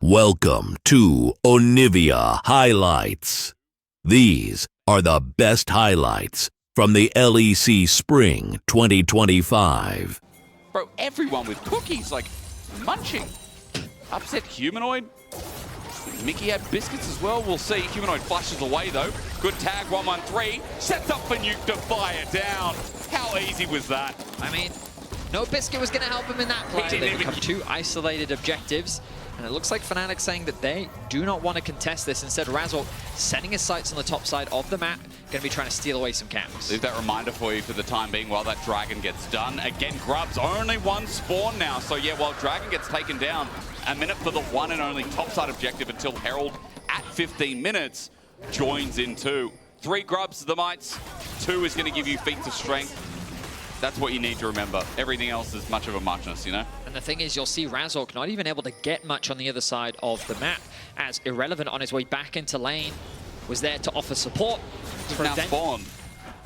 Welcome to Onivia Highlights. These are the best highlights from the LEC Spring 2025. Bro, everyone with cookies, like, munching. Upset Humanoid. Mickey had biscuits as well. We'll see. Humanoid flushes away, though. Good tag, 1-1-3. Sets up for Nuke to fire down. How easy was that? I mean, no biscuit was going to help him in that play. They become two isolated objectives. And it looks like Fnatic saying that they do not want to contest this. Instead, Razork setting his sights on the top side of the map, going to be trying to steal away some camps. Leave that reminder for you for the time being while that Dragon gets done. Again, Grub's only one spawn now. So yeah, while Dragon gets taken down, a minute for the one and only topside objective until Herald at 15 minutes joins in too. 3 Grubs to the Mites, 2 is going to give you feats of strength. That's what you need to remember. Everything else is much of a muchness, you know? And the thing is, you'll see Razork not even able to get much on the other side of the map, as Irrelevant on his way back into lane was there to offer support. Now spawned.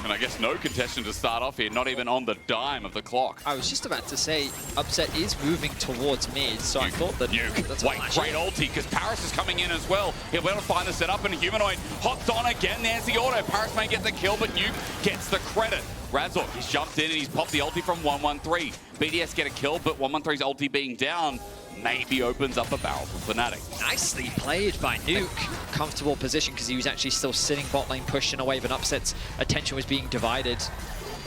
And I guess no contention to start off here, not even on the dime of the clock. I was just about to say, Upset is moving towards mid, so I thought that... Nuke. Wait, great ulti, because Paris is coming in as well. He'll be able to find the setup, and Humanoid hopped on again. There's the auto. Paris may get the kill, but Nuke gets the credit. Razork, he's jumped in and he's popped the ulti from 1-1-3. BDS get a kill, but 1-1-3's ulti being down maybe opens up a barrel for Fnatic. Nicely played by Nuke. Comfortable position because he was actually still sitting bot lane, pushing away, but Upset's attention was being divided.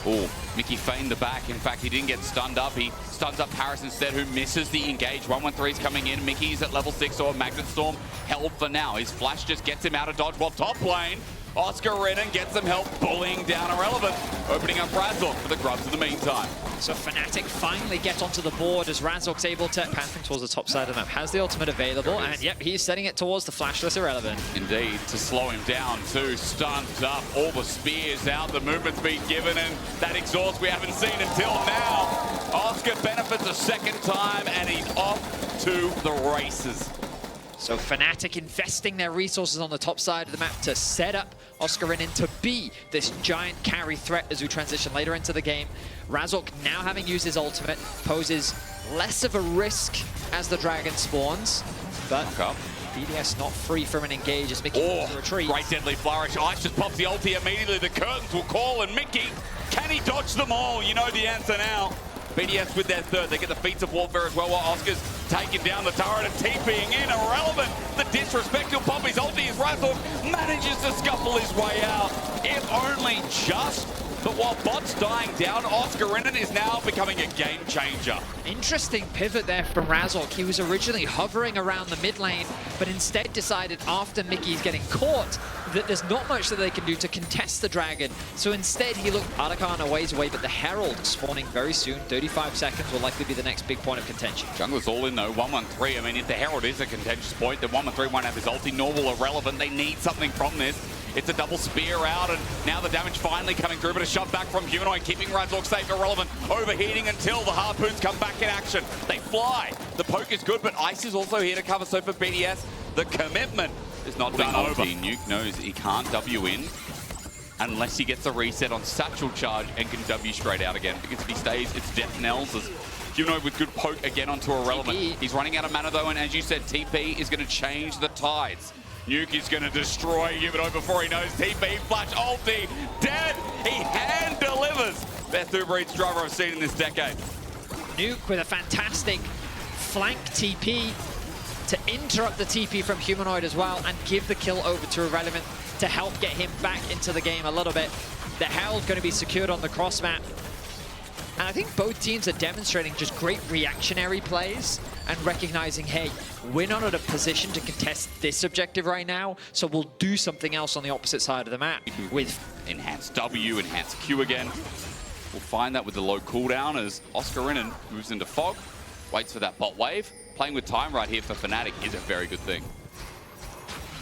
Oh, Mickey feigned the back. In fact, he didn't get stunned up. He stuns up Paris instead, who misses the engage. 1-1-3's coming in. Mickey's at level 6, so a Magnet Storm held for now. His flash just gets him out of dodge while top lane. Oscar Renan gets some help bullying down Irrelevant, opening up Razork for the Grubs in the meantime. So Fnatic finally get onto the board as Razork's able to pathing towards the top side of the map. Has the ultimate available, and yep, he's setting it towards the flashless Irrelevant. Indeed, to slow him down too. Stunned up, all the spears out, the movement's been given, and that exhaust we haven't seen until now. Oscar benefits a second time, and he's off to the races. So Fnatic investing their resources on the top side of the map to set up Oscar Renan to be this giant carry threat as we transition later into the game. Razork, now having used his ultimate, poses less of a risk as the Dragon spawns, but BDS not free from an engage as Mickey wants to retreat. Great deadly flourish. Ice just pops the ulti immediately. The curtains will call, and Mickey, can he dodge them all? You know the answer now. BDS with their third. They get the feats of warfare as well, while Oscar's taking down the turret and TPing in. Irrelevant. The disrespect. He'll pop his ulti as Razork manages to scuffle his way out. If only just. But while bot's dying down, Oscar Renan is now becoming a game changer. Interesting pivot there from Razork. He was originally hovering around the mid lane, but instead decided after Mickey's getting caught that there's not much that they can do to contest the Dragon. So instead he looked Artican a ways away, but the Herald spawning very soon. 35 seconds will likely be the next big point of contention. Jungler's all in though, 1-1-3. I mean, if the Herald is a contentious point, then 1-1-3 won't have his ulti, nor will Irrelevant. They need something from this. It's a double spear out, and now the damage finally coming through, but a shot back from Humanoid, keeping Razork safe. Irrelevant overheating until the harpoons come back in action. They fly. The poke is good, but Ice is also here to cover, so for BDS, the commitment is not done over. Nuke knows he can't W in unless he gets a reset on Satchel Charge and can W straight out again, because if he stays, it's death knells as Humanoid with good poke again onto Irrelevant. He's running out of mana though, and as you said, TP is going to change the tides. Nuke is going to destroy Humanoid before he knows. TP, flash, ulti, dead. He hand delivers. Best Uber Eats driver I've seen in this decade. Nuke with a fantastic flank TP to interrupt the TP from Humanoid as well and give the kill over to Irrelevant to help get him back into the game a little bit. The Herald going to be secured on the cross map. And I think both teams are demonstrating just great reactionary plays and recognizing, hey, we're not in a position to contest this objective right now, so we'll do something else on the opposite side of the map with enhanced W, enhanced Q again. We'll find that with the low cooldown as Oscar Renan moves into fog, waits for that bot wave. Playing with time right here for Fnatic is a very good thing.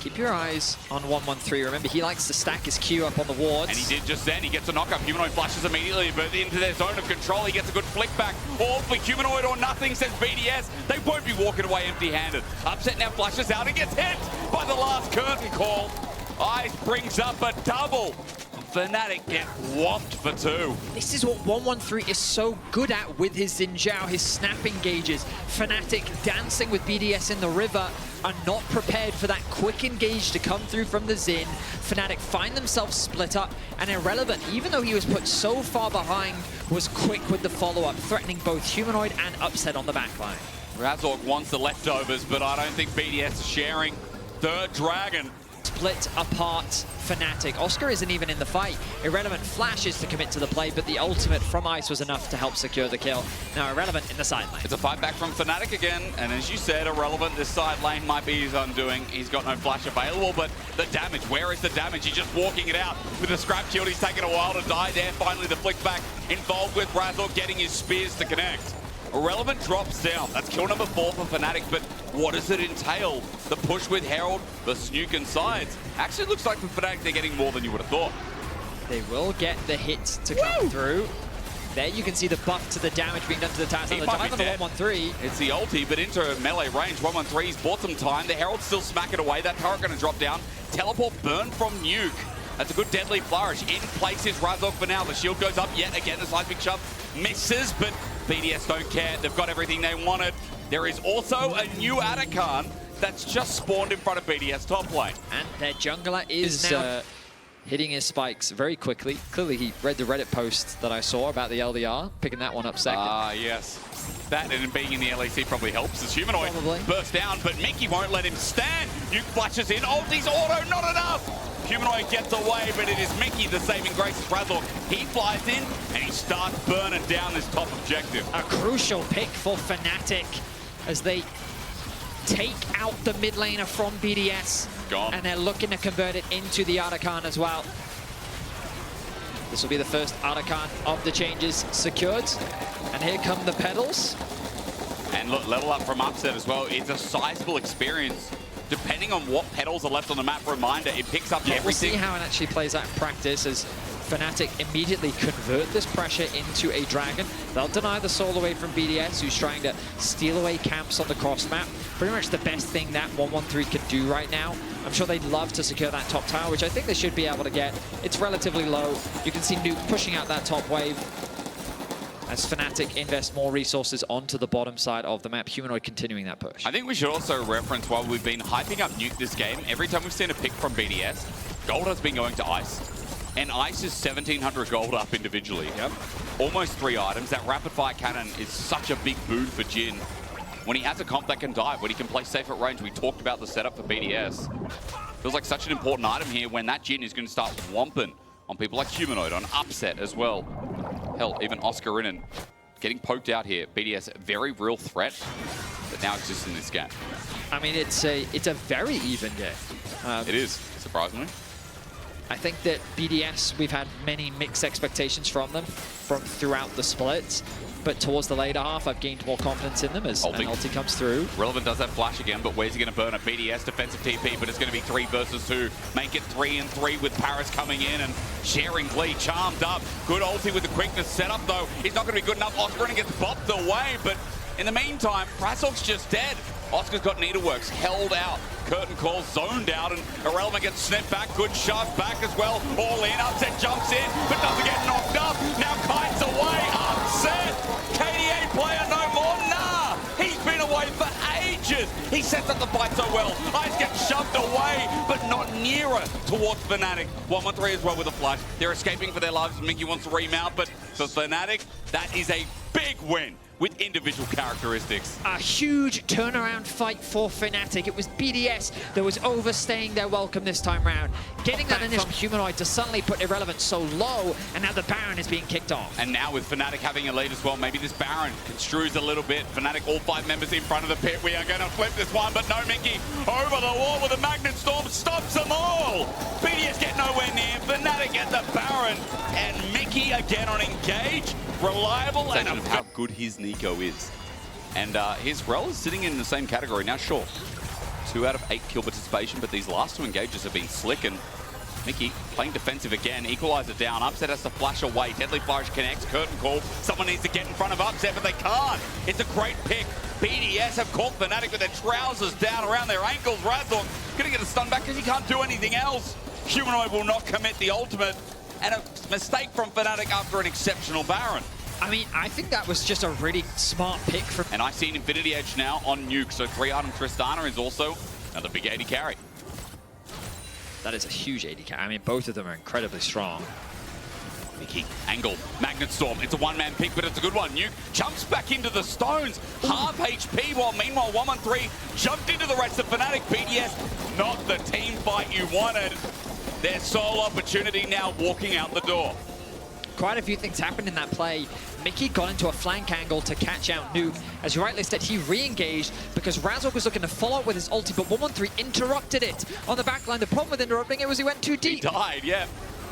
Keep your eyes on 1-1-3. Remember, he likes to stack his Q up on the wards. And he did just then. He gets a knockup. Humanoid flashes immediately, but into their zone of control, he gets a good flick back. All for Humanoid or nothing, says BDS. They won't be walking away empty-handed. Upset now flashes out and gets hit by the last curtain call. Ice brings up a double Fnatic get whopped for 2. This is what 113 is so good at with his Xin Zhao, his snap engages. Fnatic dancing with BDS in the river are not prepared for that quick engage to come through from the Xin. Fnatic find themselves split up, and Irrelevant, even though he was put so far behind, was quick with the follow-up, threatening both Humanoid and Upset on the backline. Razork wants the leftovers, but I don't think BDS is sharing. Third Dragon. Split apart Fnatic. Oscar isn't even in the fight. Irrelevant flashes to commit to the play, but the ultimate from Ice was enough to help secure the kill. Now Irrelevant in the side lane. It's a fight back from Fnatic again, and as you said, Irrelevant, this side lane might be his undoing. He's got no flash available, but the damage, where is the damage? He's just walking it out with the scrap shield. He's taken a while to die there. Finally the flick back involved with Razork getting his spears to connect. Irrelevant drops down. That's kill number 4 for Fnatic, but what does it entail? The push with Herald, the Snook and sides. Actually looks like for Fnatic they're getting more than you would have thought. They will get the hits to come through. There you can see the buff to the damage being done to the Taz. He The might dive be on the dead. 113. It's the ulti, but into melee range. 113's bought some time. The Herald's still smacking away. That turret going to drop down. Teleport burn from Nuke. That's a good deadly flourish. In place is Razork for now. The shield goes up yet again. The seismic shove misses, but BDS don't care. They've got everything they wanted. There is also a new Atakan that's just spawned in front of BDS top lane. And their jungler is now hitting his spikes very quickly. Clearly he read the Reddit post that I saw about the LDR, picking that one up second. Ah, yes. That and being in the LEC probably helps as Humanoid bursts down, but Mickey won't let him stand. Nuke flashes in. Ulti's auto, not enough. Humanoid gets away, but it is Mickey the saving grace. Razork, he flies in and he starts burning down this top objective. A crucial pick for Fnatic as they take out the mid laner from BDS. Gone. And they're looking to convert it into the Atakan as well. This will be the first Atakan of the changes secured. And here come the pedals. And look, level up from Upset as well. It's a sizable experience. Depending on what pedals are left on the map, reminder, it picks up everything. We'll see how it actually plays out in practice as Fnatic immediately convert this pressure into a dragon. They'll deny the soul away from BDS, who's trying to steal away camps on the cross map. Pretty much the best thing that 113 can do right now. I'm sure they'd love to secure that top tower, which I think they should be able to get. It's relatively low. You can see Nuke pushing out that top wave as Fnatic invest more resources onto the bottom side of the map. Humanoid continuing that push. I think we should also reference, while we've been hyping up Nuke this game, every time we've seen a pick from BDS, gold has been going to Ice. And Ice is 1,700 gold up individually. Yep. Almost 3 items. That rapid fire cannon is such a big boon for Jin. When he has a comp that can dive, when he can play safe at range, we talked about the setup for BDS. Feels like such an important item here when that Jin is going to start whomping on people like Humanoid, on Upset as well. Hell, even Oscar Rinnan getting poked out here. BDS, a very real threat that now exists in this game. I mean, it's a very even game. It is, surprisingly. I think that BDS, we've had many mixed expectations from them throughout the splits, but towards the later half, I've gained more confidence in them as an ulti comes through. Relevant does that flash again, but where's he going to burn a BDS defensive TP? But it's going to be 3 versus 2. Make it 3 and 3 with Paris coming in and sharing Glee, charmed up. Good ulti with the quickness set up, though. He's not going to be good enough. Oscar gets bopped away, but in the meantime, Razork's just dead. Oscar's got Needleworks held out. Curtain call zoned out, and Irrelevant gets snipped back. Good shove back as well. All in. Upset jumps in, but doesn't get knocked up. Now Kite's away. Upset. KDA player no more. Nah. He's been away for ages. He sets up the fight so well. Ice gets shoved away, but not nearer towards Fnatic. 113 as well with a flash. They're escaping for their lives. Mickey wants to remount, but for Fnatic, that is a big win with individual characteristics. A huge turnaround fight for Fnatic. It was BDS that was overstaying their welcome this time round. Getting that initial Humanoid to suddenly put Irrelevant so low, and now the Baron is being kicked off. And now with Fnatic having a lead as well, maybe this Baron construes a little bit. Fnatic, all 5 members in front of the pit. We are going to flip this one, but no, Mickey over the wall with a Magnet Storm stops them all. BDS get nowhere near. Fnatic get the Baron, and Mickey again on engage. Reliable and how good his Nico is. And his role is sitting in the same category. Now, sure, 2 out of 8 kill participation, but these last 2 engages have been slick, and Mickey playing defensive again. Equalizer down. Upset has to flash away. Deadly Flourish connects. Curtain call. Someone needs to get in front of Upset, but they can't. It's a great pick. BDS have caught Fnatic with their trousers down around their ankles. Razork gonna get a stun back because he can't do anything else. Humanoid will not commit the ultimate. and a mistake from Fnatic after an exceptional Baron. I mean, I think that was just a really smart pick from... And I see an Infinity Edge now on Nuke, so 3-item Tristana is also another big AD carry. That is a huge AD carry. I mean, both of them are incredibly strong. Mickey, angle, Magnet Storm. It's a one-man pick, but it's a good one. Nuke jumps back into the stones. Half HP, while meanwhile 113 jumped into the rest of Fnatic. BDS, not the team fight you wanted. Their sole opportunity now walking out the door. Quite a few things happened in that play. Mickey got into a flank angle to catch out Nuke. As you rightly said, he re-engaged because Razork was looking to follow up with his ulti, but 113 interrupted it on the backline. The problem with interrupting it was he went too deep. He died, yeah.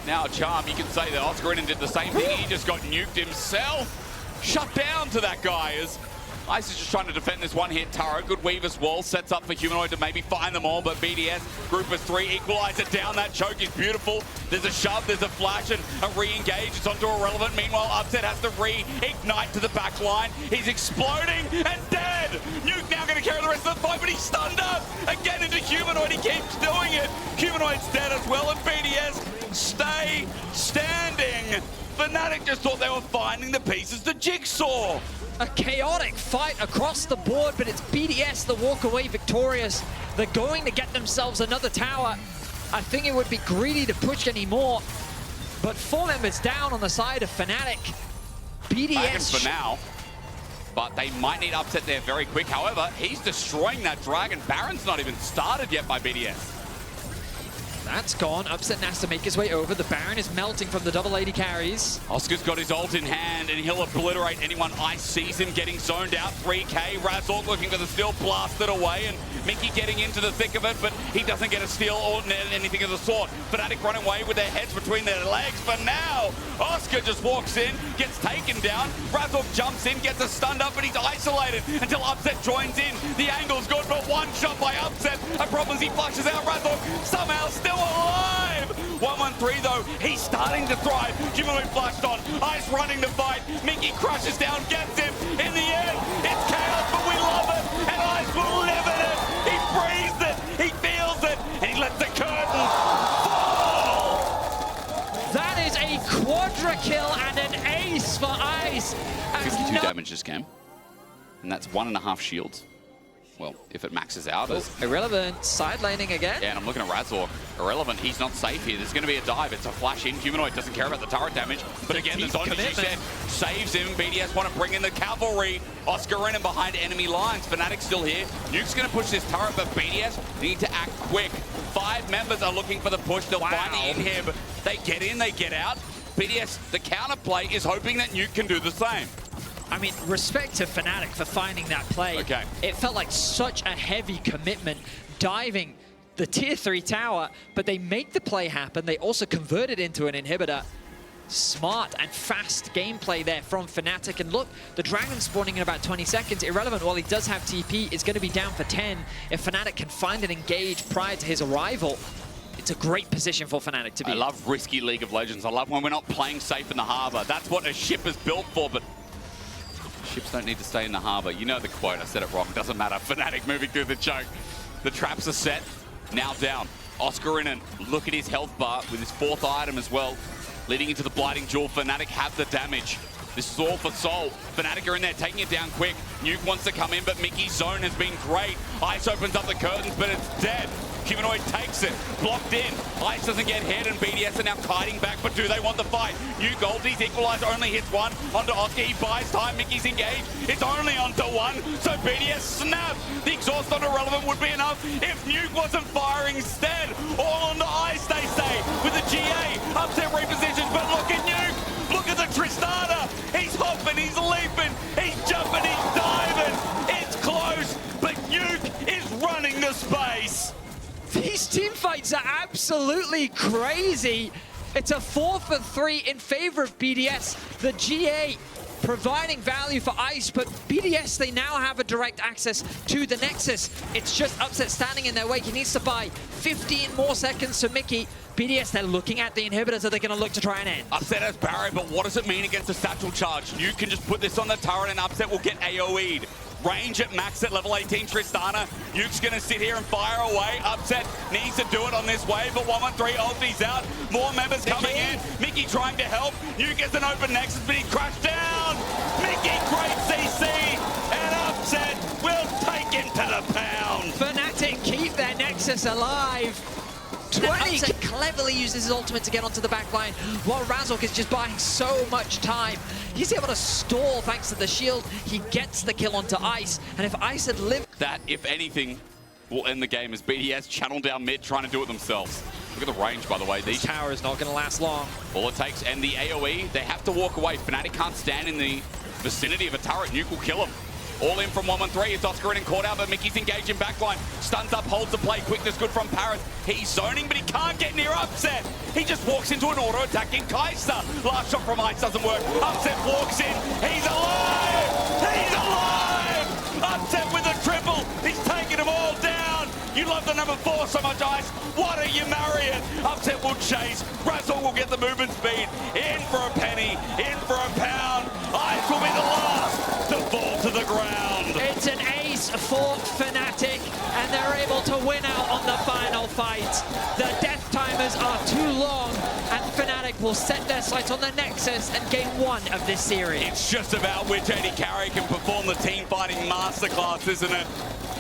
Now, Charm, you can say that Oscarinen did the same thing. He just got nuked himself. Shut down to that guy as Ice is just trying to defend this one-hit turret. Good Weaver's wall sets up for Humanoid to maybe find them all, but BDS, group of 3, equalize it down. That choke is beautiful. There's a shove, there's a flash, and a re-engage. It's onto Irrelevant. Meanwhile, Upset has to re-ignite to the back line. He's exploding and dead. Nuke now going to carry the rest of the fight, but he's stunned up. Again into Humanoid. He keeps doing it. Humanoid's dead as well, and BDS stay standing. Fnatic just thought they were finding the pieces to Jigsaw. A chaotic fight across the board, but it's BDS that walk away victorious. They're going to get themselves another tower. I think it would be greedy to push any more, but 4 members down on the side of Fnatic. BDS for now, but they might need Upset there very quick. However, he's destroying that dragon. Baron's not even started yet by BDS. That's gone. Upset has to make his way over. The Baron is melting from the double AD carries. Oscar's got his ult in hand, and he'll obliterate anyone. Ice sees him getting zoned out. 3K. Razork looking for the steal, blasted away, and Mickey getting into the thick of it, but he doesn't get a steal or anything of the sort. Fnatic running away with their heads between their legs, but now Oscar just walks in, gets taken down. Razork jumps in, gets a stunned up, but he's isolated until Upset joins in. The angle's good, but one shot by Upset. A problem is he flushes out Razork, somehow still alive. 113 though, he's starting to thrive. Humanoid flashed on, Ice running the fight. Mickey crushes down, gets him. In the end, it's chaos, but we love it. And Ice will live in it. He breathes it, he feels it, and he lets the curtain fall. That is a quadra kill and an ace for Ice. 52 damage this game, and that's 1.5 shields. Well, if it maxes out as... Irrelevant, side laning again. Yeah, and I'm looking at Razork. Irrelevant, he's not safe here. There's going to be a dive. It's a flash in. Humanoid doesn't care about the turret damage. But again, the zone, as you said, saves him. BDS want to bring in the cavalry. Oscarinen behind enemy lines. Fnatic still here. Nuke's going to push this turret, but BDS need to act quick. 5 members are looking for the push. They'll find the inhib. They get in, they get out. BDS, the counterplay, is hoping that Nuke can do the same. I mean, respect to Fnatic for finding that play. Okay. It felt like such a heavy commitment, diving the tier 3 tower, but they make the play happen. They also convert it into an inhibitor. Smart and fast gameplay there from Fnatic. And look, the dragon spawning in about 20 seconds. Irrelevant, while he does have TP, is going to be down for 10. If Fnatic can find and engage prior to his arrival, it's a great position for Fnatic to be in. I love risky League of Legends. I love when we're not playing safe in the harbor. That's what a ship is built for, but ships don't need to stay in the harbor. You know the quote, I said it wrong. Doesn't matter. Fnatic moving through the choke. The traps are set. Now down. Oscarinen, look at his health bar with his 4th item as well. Leading into the Blighting Jewel. Fnatic have the damage. This is all for Soul. Fnatic are in there taking it down quick. Nuke wants to come in, but Mickey's zone has been great. Ice opens up the curtains, but it's dead. Humanoid takes it, blocked in. Ice doesn't get hit, and BDS are now kiting back, but do they want the fight? Nuke ultis, equalize, only hits 1 onto Oscar. He buys time, Mickey's engaged. It's only onto 1, so BDS snap. The exhaust on Irrelevant would be enough if Nuke wasn't firing instead. All onto Ice, they say, with the GA. Upset repositions, but look at Nuke. Look at the Tristana. He's hopping, he's leaping, he's jumping, he's diving. It's close, but Nuke is running the space. These team fights are absolutely crazy. It's a 4 for 3 in favor of BDS. The GA providing value for Ice, but BDS, they now have a direct access to the Nexus. It's just Upset standing in their way. He needs to buy 15 more seconds to Mickey. BDS, they're looking at the inhibitors that they're going to look to try and end. Upset has barrier, but what does it mean against a satchel charge? You can just put this on the turret and Upset will get AoE'd. Range at max at level 18, Tristana. Nuke's gonna sit here and fire away. Upset needs to do it on this wave, but 113 ulti's out. More members coming in. Mickey trying to help. Nuke gets an open nexus, but he crashed down. Mickey, great CC, and Upset will take him to the pound. Fnatic keep their nexus alive. 20. Upset cleverly uses his ultimate to get onto the back line, while Razork is just buying so much time. He's able to stall thanks to the shield. He gets the kill onto Ice, and if Ice had lived... That, if anything, will end the game as BDS channel down mid trying to do it themselves. Look at the range, by the way. This tower is not going to last long. All it takes, and the AoE, they have to walk away. Fnatic can't stand in the vicinity of a turret. Nuke will kill him. All in from 113. It's Oscar in and caught out, but Mickey's engaging backline. Stuns up, holds the play. Quickness good from Paris. He's zoning, but he can't get near Upset. He just walks into an auto-attacking Kai'Sa. Last shot from Ice doesn't work. Upset walks in. He's alive! He's alive! Upset with a triple. He's taking them all down. You love the number 4 so much, Ice. Why don't you marry it? Upset will chase. Razor will get the movement speed. In for a penny. In for a pound. Ice will be the last to fall to the ground. It's an ace for Fnatic, and they're able to win out on the final fight. The death timers are too long, and Fnatic will set their sights on the Nexus and game 1 of this series. It's just about which AD carry can perform the team fighting masterclass, isn't it?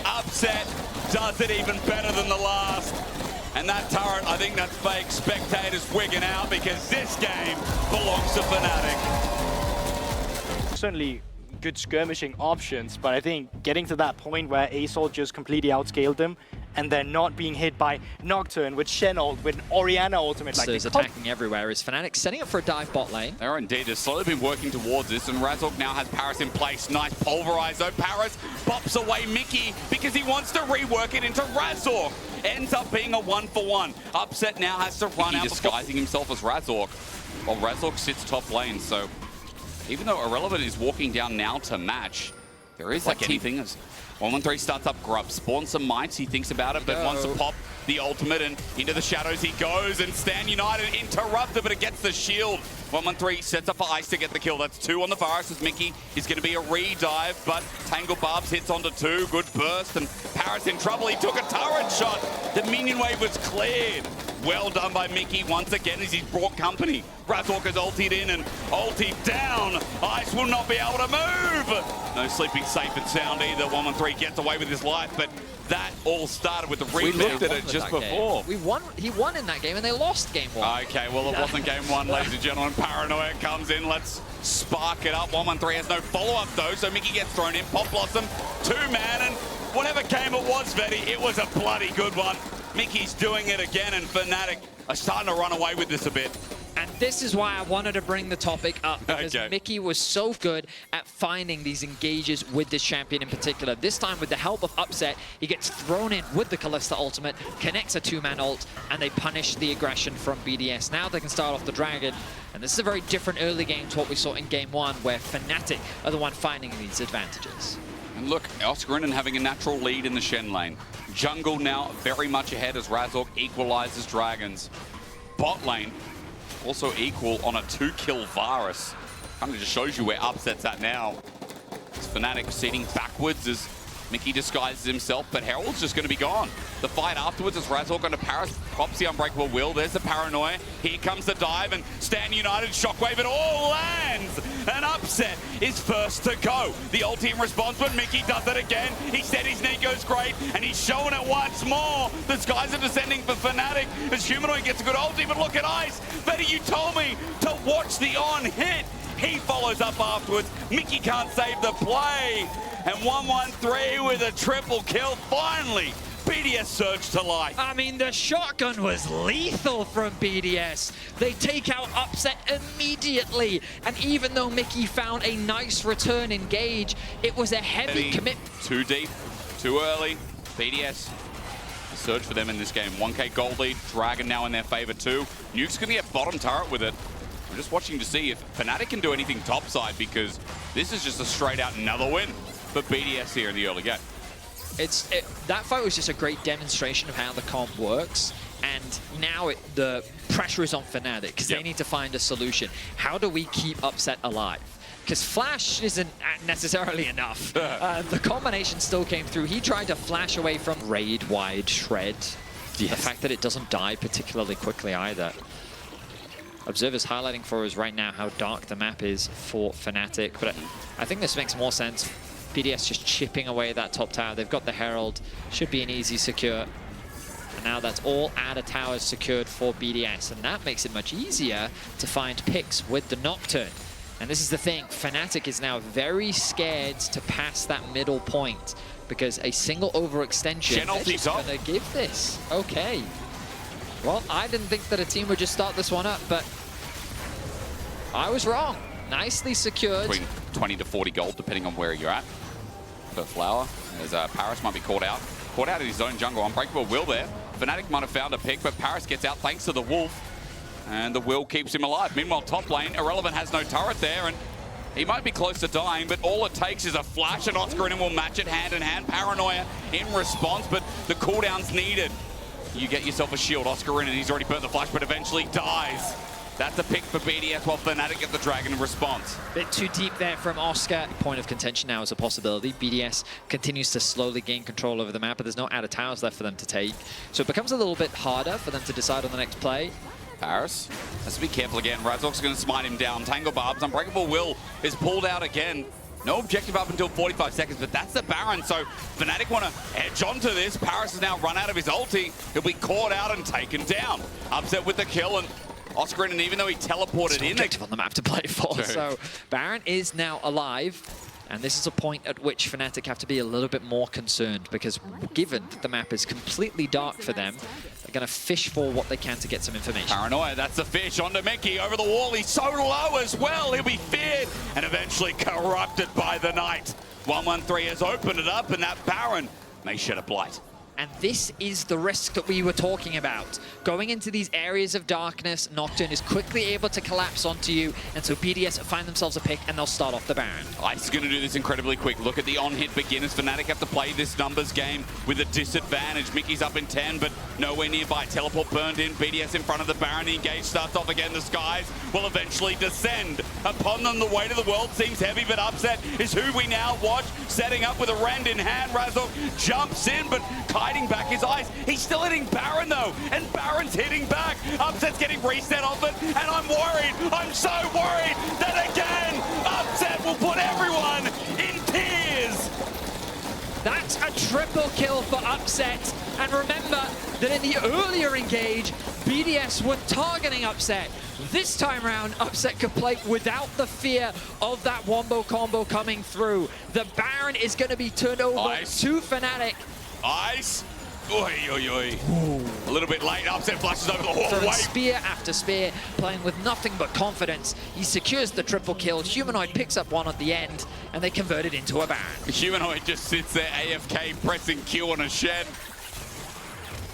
Upset does it even better than the last. And that turret, I think that's fake. Spectators wigging out because this game belongs to Fnatic. Certainly good skirmishing options, but I think getting to that point where Azul just completely outscaled them and they're not being hit by Nocturne with Shen ult, with Orianna ultimate. So there's attacking everywhere. Is Fnatic setting up for a dive bot lane? They are indeed. They've slowly been working towards this, and Razork now has Paris in place. Nice pulverize, though. Paris pops away Mickey because he wants to rework it into Razork. Ends up being a 1-for-1. Upset now has to run out, disguising himself as Razork, while Razork sits top lane. So even though Irrelevant is walking down now to match, there is that key thing. 113 starts up Grub, spawns some mites, he thinks about it, but wants to pop the ultimate, and into the shadows he goes, and Stan United interrupted, but it gets the shield. 113 sets up for Ice to get the kill. That's 2 on the Forest as Mickey is going to be a re-dive, but Tangle Barbs hits onto 2, good burst, and Paris in trouble. He took a turret shot. The minion wave was cleared. Well done by Mickey once again as he's brought company. Razork has ultied in and ultied down. Ice will not be able to move. No sleeping safe and sound either. 113 gets away with his life, but that all started with the rebound. We looked at it just before. We won. He won in that game, and they lost game 1. Okay, well, it wasn't game 1, ladies and gentlemen. Paranoia comes in. Let's spark it up. 113 has no follow-up, though, so Mickey gets thrown in. Pop Blossom, 2-man, and whatever game it was, Vetty, it was a bloody good one. Mickey's doing it again, and Fnatic are starting to run away with this a bit. And this is why I wanted to bring the topic up, because Mickey was so good at finding these engages with this champion in particular. This time, with the help of Upset, he gets thrown in with the Kalista ultimate, connects a 2-man ult, and they punish the aggression from BDS. Now they can start off the Dragon, and this is a very different early game to what we saw in game 1, where Fnatic are the one finding these advantages. And look, Oscarin having a natural lead in the Shen lane. Jungle now very much ahead as Razork equalizes Dragons. Bot lane also equal on a 2-kill Varus. Kind of just shows you where Upset's at now. It's Fnatic proceeding backwards as Mickey disguises himself, but Herald's just going to be gone. The fight afterwards is Razork onto Paris, pops the Unbreakable Will. There's the Paranoia. Here comes the dive, and Stan United Shockwave. It all lands, and Upset is first to go. The ulti in response, but Mickey does it again. He said his Nico's great, and he's showing it once more. The skies are descending for Fnatic as Humanoid gets a good ulti, but look at Ice. Betty, you told me to watch the on-hit. He follows up afterwards. Mickey can't save the play. And 113 with a triple kill. Finally, BDS surged to life. I mean, the shotgun was lethal from BDS. They take out Upset immediately. And even though Mickey found a nice return engage, it was a heavy commit. Too deep, too early. BDS, a surge for them in this game. 1k gold lead, Dragon now in their favor too. Nuke's gonna get bottom turret with it. I'm just watching to see if Fnatic can do anything topside, because this is just a straight out another win for BDS here in the early game. That fight was just a great demonstration of how the comp works, and now the pressure is on Fnatic because they need to find a solution. How do we keep Upset alive? because Flash isn't necessarily enough. The combination still came through. He tried to flash away from raid-wide shred. Yes. The fact that it doesn't die particularly quickly either. Observer's highlighting for us right now how dark the map is for Fnatic, but I think this makes more sense. BDS just chipping away that top tower. They've got the Herald, should be an easy secure. And now that's all adder towers secured for BDS, and that makes it much easier to find picks with the Nocturne. And this is the thing, Fnatic is now very scared to pass that middle point because a single overextension, they're just gonna give this. Okay. Well, I didn't think that a team would just start this one up, but I was wrong. Nicely secured. Between 20 to 40 gold, depending on where you're at. Per flower, as Paris might be caught out. Caught out in his own jungle. Unbreakable Will there. Fnatic might have found a pick, but Paris gets out thanks to the Wolf. And the Will keeps him alive. Meanwhile, top lane, Irrelevant has no turret there, and he might be close to dying, but all it takes is a flash, and Oscar and him will match it hand in hand. Paranoia in response, but the cooldown's needed. You get yourself a shield. Oscar in, and he's already burnt the flash, but eventually dies. That's a pick for BDS while Fnatic get the Dragon in response. Bit too deep there from Oscar. Point of contention now is a possibility. BDS continues to slowly gain control over the map, but there's no outer towers left for them to take. So it becomes a little bit harder for them to decide on the next play. Paris has to be careful again. Razork's going to smite him down. Tangle Barbs. Unbreakable Will is pulled out again. No objective up until 45 seconds, but that's the Baron, so Fnatic want to edge onto this. Paris has now run out of his ulti. He'll be caught out and taken down. Upset with the kill, and Oscar, and even though he teleported in... objective on the map to play for, so Baron is now alive. And this is a point at which Fnatic have to be a little bit more concerned, because given that the map is completely dark for them, they're going to fish for what they can to get some information. Paranoia, that's the fish onto Mickey over the wall. He's so low as well. He'll be feared and eventually corrupted by the night. 113 has opened it up, and that Baron may shed a blight. And this is the risk that we were talking about. Going into these areas of darkness, Nocturne is quickly able to collapse onto you, and so BDS find themselves a pick, and they'll start off the Baron. Ice is going to do this incredibly quick. Look at the on-hit beginners. Fnatic have to play this numbers game with a disadvantage. Mickey's up in 10, but nowhere nearby. Teleport burned in. BDS in front of the Baron. The engage starts off again. The skies will eventually descend upon them. The weight of the world seems heavy, but Upset is who we now watch. Setting up with a rend in hand. Razork jumps in, but hiding back his eyes. He's still hitting Baron though, and Baron's hitting back. Upset's getting reset off it, and I'm worried. I'm so worried that again, Upset will put everyone in tears. That's a triple kill for Upset. And remember that in the earlier engage, BDS were targeting Upset. This time around, Upset could play without the fear of that wombo combo coming through. The Baron is going to be turned over to Fnatic. Ice. Oi, oi, oi. A little bit late. Upset flashes over the hallway. Spear after spear, playing with nothing but confidence. He secures the triple kill. Humanoid picks up one at the end, and they convert it into a Baron. Humanoid just sits there AFK pressing Q on a shed.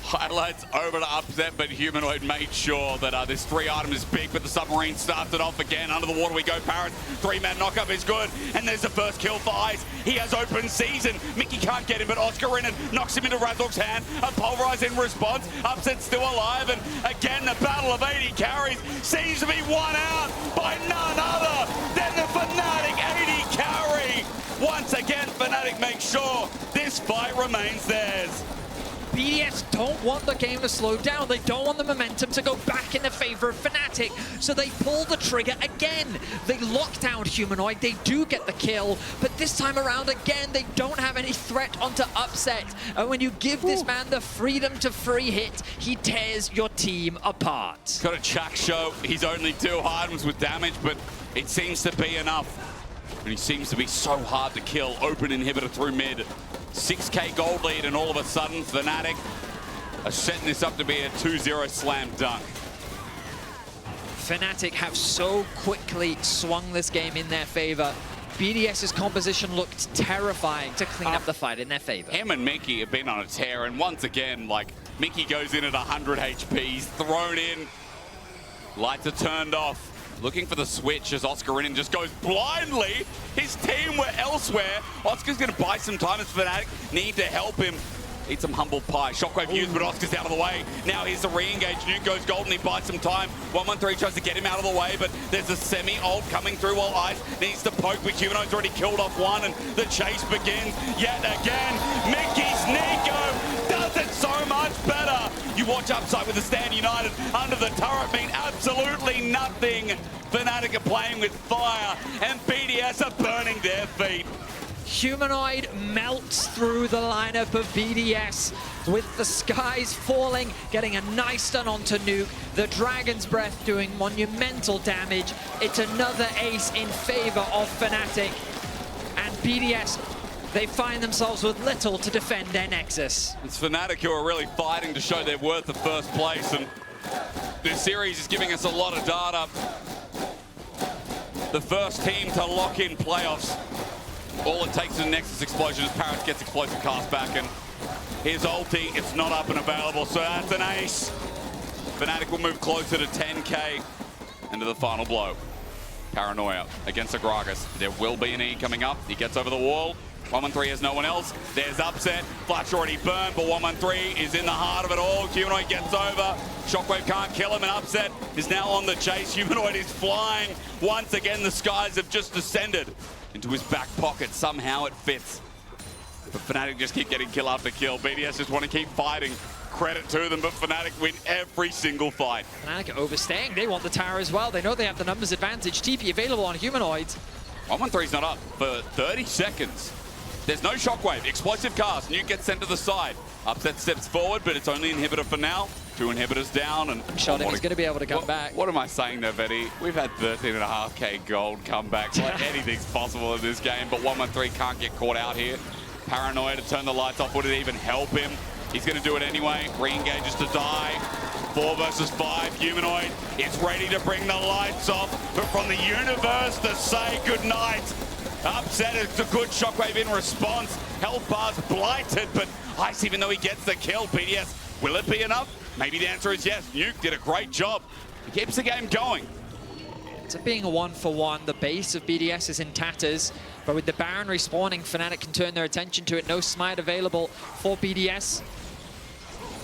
Highlights over to Upset, but Humanoid made sure that this 3 item is big, but the submarine starts it off again. Under the water we go, Paris. 3-man knockup is good, and there's the first kill for Ice. He has open season. Mickey can't get him, but Oscar in and knocks him into Razork's hand. A pulverize in response. Upset's still alive, and again the battle of 80 carries seems to be won out by none other than the Fnatic 80 carry. Once again, Fnatic makes sure this fight remains theirs. BDS don't want the game to slow down. They don't want the momentum to go back in the favor of Fnatic. So they pull the trigger again. They lock down Humanoid. They do get the kill. But this time around, again, they don't have any threat onto Upset. And when you give this man the freedom to free hit, he tears your team apart. Got a Chuck show. He's only 2 items with damage, but it seems to be enough. And he seems to be so hard to kill. Open inhibitor through mid. 6k gold lead, and all of a sudden Fnatic are setting this up to be a 2-0 slam dunk. Fnatic have so quickly swung this game in their favor. BDS's composition looked terrifying to clean up the fight in their favor. Him and Mickey have been on a tear, and once again, like, Mickey goes in at 100 HP, he's thrown in, lights are turned off. Looking for the switch as Oscar in and just goes blindly. His team were elsewhere. Oscar's going to buy some time as Fnatic need to help him. Eat some humble pie. Shockwave used, but Oscar's out of the way. Now here's the re-engage. Nuke goes golden. He buys some time. 113 tries to get him out of the way, but there's a semi-ult coming through while Ice needs to poke, but Humanoid's already killed off one, and the chase begins yet again. Mickey's Nico does it so much better. You watch Upside with the Stand United under the turret mean absolutely nothing. Fnatic are playing with fire, and BDS are burning their feet. Humanoid melts through the lineup of BDS with the skies falling, getting a nice stun onto Nuke. The Dragon's Breath doing monumental damage. It's another ace in favor of Fnatic. And BDS, they find themselves with little to defend their Nexus. It's Fnatic who are really fighting to show their worth of first place, and this series is giving us a lot of data. The first team to lock in playoffs. All it takes is a Nexus explosion as Paris gets explosive cast back, and his ulti, it's not up and available, so that's an ace. Fnatic will move closer to 10k into the final blow. Paranoia against Agragas. There will be an E coming up. He gets over the wall. 113 has no one else. There's Upset. Flash already burned, but 113 is in the heart of it all. Humanoid gets over. Shockwave can't kill him, and Upset is now on the chase. Humanoid is flying. Once again, the skies have just descended into his back pocket. Somehow it fits. But Fnatic just keep getting kill after kill. BDS just want to keep fighting. Credit to them, but Fnatic win every single fight. Fnatic overstaying. They want the tower as well. They know they have the numbers advantage. TP available on Humanoids. 113's not up for 30 seconds. There's no Shockwave. Explosive cast. Nuke gets sent to the side. Upset steps forward, but it's only inhibitor for now. 2 inhibitors down, and Shot him. He's going to be able to come back. What am I saying there, Vetty? We've had 13.5k gold come back. Like, anything's possible in this game, but 113 can't get caught out here. Paranoia to turn the lights off. Would it even help him? He's going to do it anyway. Re-engages to die. 4 versus 5. Humanoid is ready to bring the lights off, but from the universe to say goodnight. Upset is a good Shockwave in response. Health bar's blighted, but Ice, even though he gets the kill, BDS, will it be enough? Maybe the answer is yes. Nuke did a great job. He keeps the game going. It's being a 1-for-1. The base of BDS is in tatters, but with the Baron respawning, Fnatic can turn their attention to it. No smite available for BDS.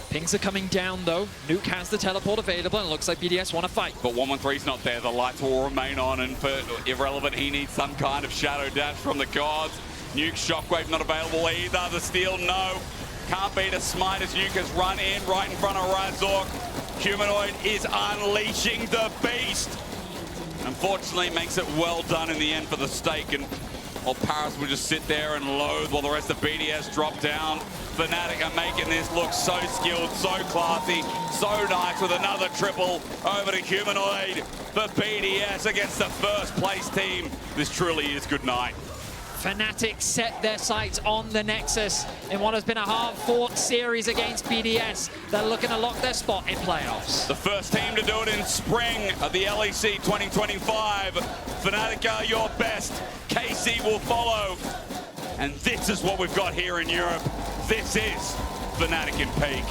Pings are coming down though. Nuke has the teleport available, and it looks like BDS want to fight. But 113's not there. The lights will remain on, and for Irrelevant, he needs some kind of shadow dash from the gods. Nuke Shockwave not available either. The steal, no. Can't beat a smite as Nuke has run in right in front of Razork. Humanoid is unleashing the beast. Unfortunately, makes it well done in the end for the stake, and while Paris will just sit there and loathe while the rest of BDS drop down. Fnatic are making this look so skilled, so classy, so nice with another triple over to Humanoid for BDS against the first place team. This truly is good night. Fnatic set their sights on the Nexus in what has been a hard-fought series against BDS. They're looking to lock their spot in playoffs. The first team to do it in spring of the LEC 2025. Fnatic are your best. KC will follow. And this is what we've got here in Europe. This is Fnatic in peak.